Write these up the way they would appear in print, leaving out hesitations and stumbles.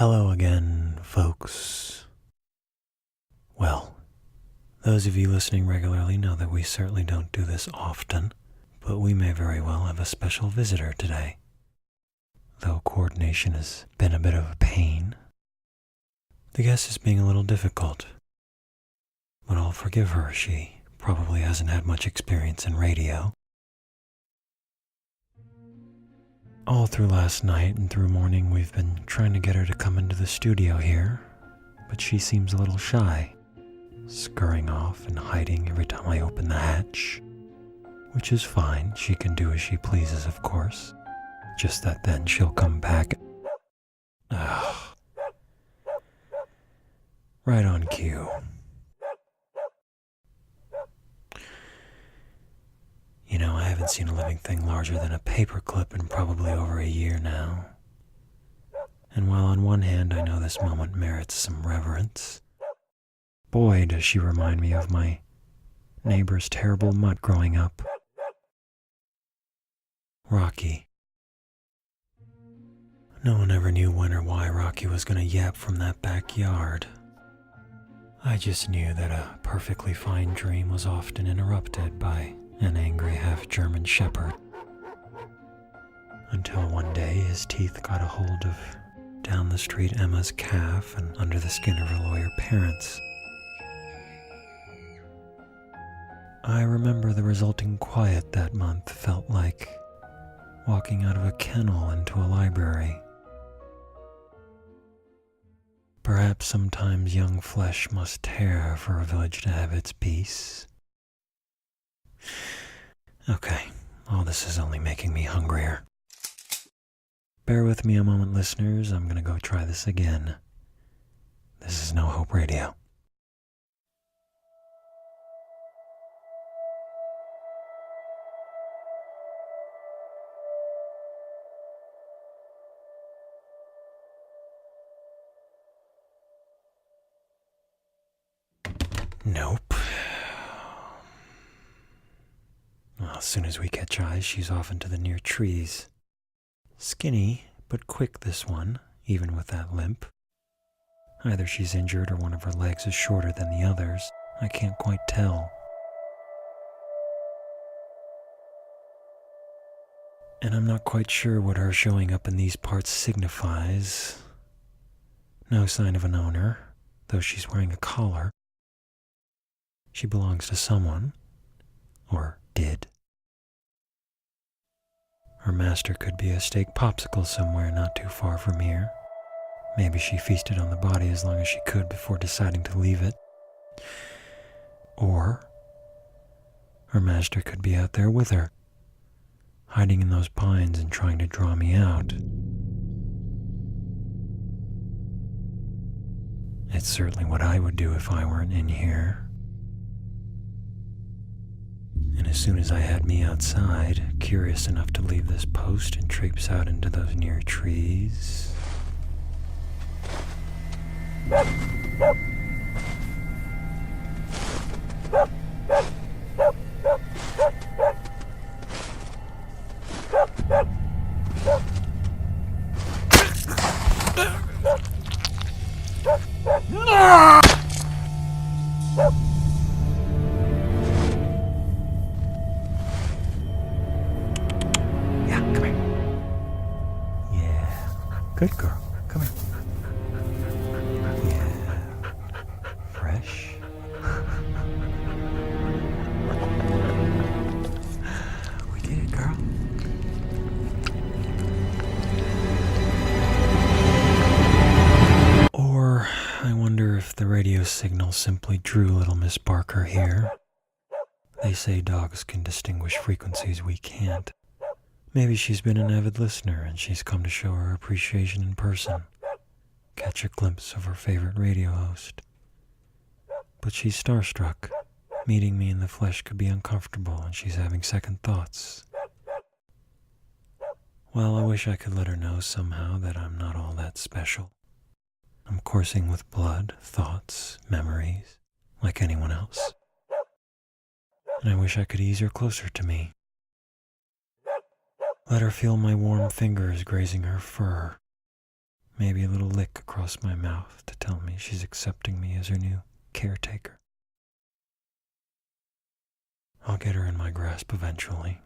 Hello again, folks. Well, those of you listening regularly know that we certainly don't do this often, but we may very well have a special visitor today. Though coordination has been a bit of a pain, the guest is being a little difficult. But I'll forgive her, she probably hasn't had much experience in radio. All through last night and through morning we've been trying to get her to come into the studio here, but she seems a little shy, scurrying off and hiding every time I open the hatch. Which is fine, she can do as she pleases, of course. Just that then she'll come back. Ugh. Right on cue. You know, I haven't seen a living thing larger than a paperclip in probably over a year now. And while on one hand I know this moment merits some reverence, boy does she remind me of my neighbor's terrible mutt growing up. Rocky. No one ever knew when or why Rocky was gonna yap from that backyard. I just knew that a perfectly fine dream was often interrupted by an angry half-German shepherd. Until one day his teeth got a hold of down the street Emma's calf and under the skin of her lawyer parents. I remember the resulting quiet that month felt like walking out of a kennel into a library. Perhaps sometimes young flesh must tear for a village to have its peace. Okay, all this is only making me hungrier. Bear with me a moment, listeners. I'm gonna go try this again. This is No Hope Radio. Nope. Well, as soon as we catch eyes, she's off into the near trees. Skinny, but quick this one, even with that limp. Either she's injured or one of her legs is shorter than the others. I can't quite tell. And I'm not quite sure what her showing up in these parts signifies. No sign of an owner, though she's wearing a collar. She belongs to someone, or did. Her master could be a steak popsicle somewhere not too far from here. Maybe she feasted on the body as long as she could before deciding to leave it. Or her master could be out there with her, hiding in those pines and trying to draw me out. It's certainly what I would do if I weren't in here. And as soon as I had me outside, curious enough to leave this post and traipse out into those near trees, good girl, come here. Yeah, fresh. We did it, girl. Or I wonder if the radio signal simply drew little Miss Barker here. They say dogs can distinguish frequencies we can't. Maybe she's been an avid listener and she's come to show her appreciation in person, catch a glimpse of her favorite radio host. But she's starstruck. Meeting me in the flesh could be uncomfortable and she's having second thoughts. Well, I wish I could let her know somehow that I'm not all that special. I'm coursing with blood, thoughts, memories, like anyone else. And I wish I could ease her closer to me. Let her feel my warm fingers grazing her fur. maybe a little lick across my mouth to tell me she's accepting me as her new caretaker. I'll get her in my grasp eventually,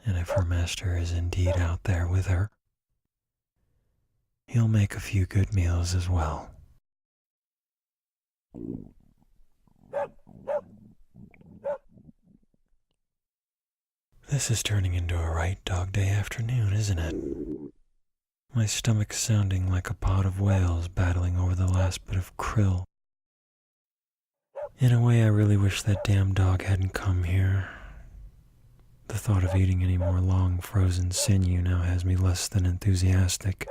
and if her master is indeed out there with her, he'll make a few good meals as well. This is turning into a right dog day afternoon, isn't it? My stomach's sounding like a pod of whales battling over the last bit of krill. In a way, I really wish that damn dog hadn't come here. The thought of eating any more long frozen sinew now has me less than enthusiastic,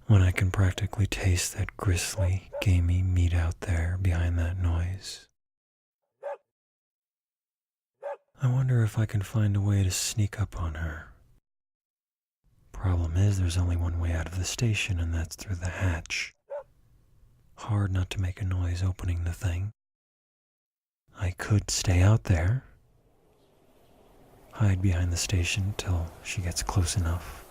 when I can practically taste that gristly, gamey meat out there behind that noise. I wonder if I can find a way to sneak up on her. Problem is, there's only one way out of the station, and that's through the hatch. Hard not to make a noise opening the thing. I could stay out there, hide behind the station till she gets close enough.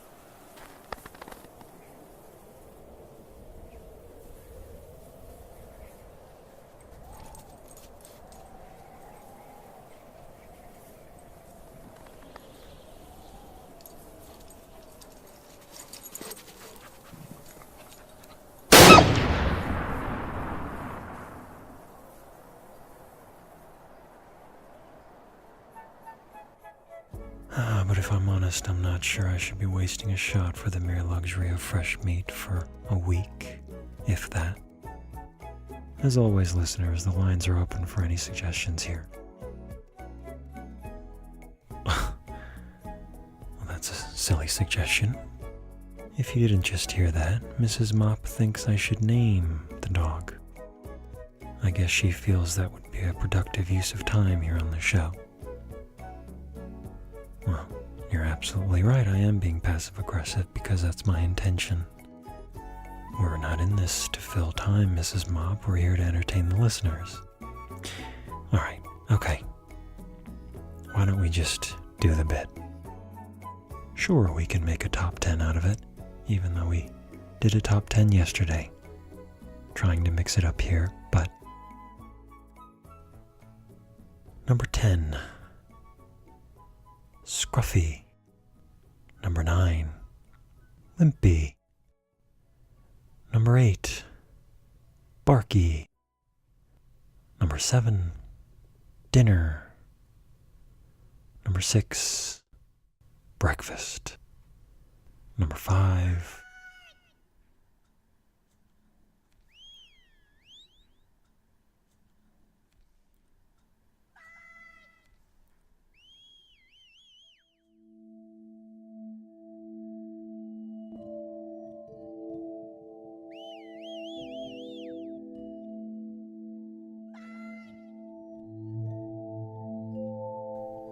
But if I'm honest, I'm not sure I should be wasting a shot for the mere luxury of fresh meat for a week, if that. As always, listeners, the lines are open for any suggestions here. Well, that's a silly suggestion. If you didn't just hear that, Mrs. Mop thinks I should name the dog. I guess she feels that would be a productive use of time here on the show. Well, you're absolutely right. I am being passive-aggressive because that's my intention. We're not in this to fill time, Mrs. Mop. We're here to entertain the listeners. Alright, okay. Why don't we just do the bit? Sure, we can make a top 10 out of it, even though we did a top 10 yesterday. Trying to mix it up here, but... Number 10. Scruffy. Number 9. Limpy. Number 8. Barky. Number 7. Dinner. Number 6. Breakfast. Number 5.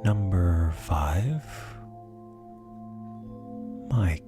Number 5, Mike.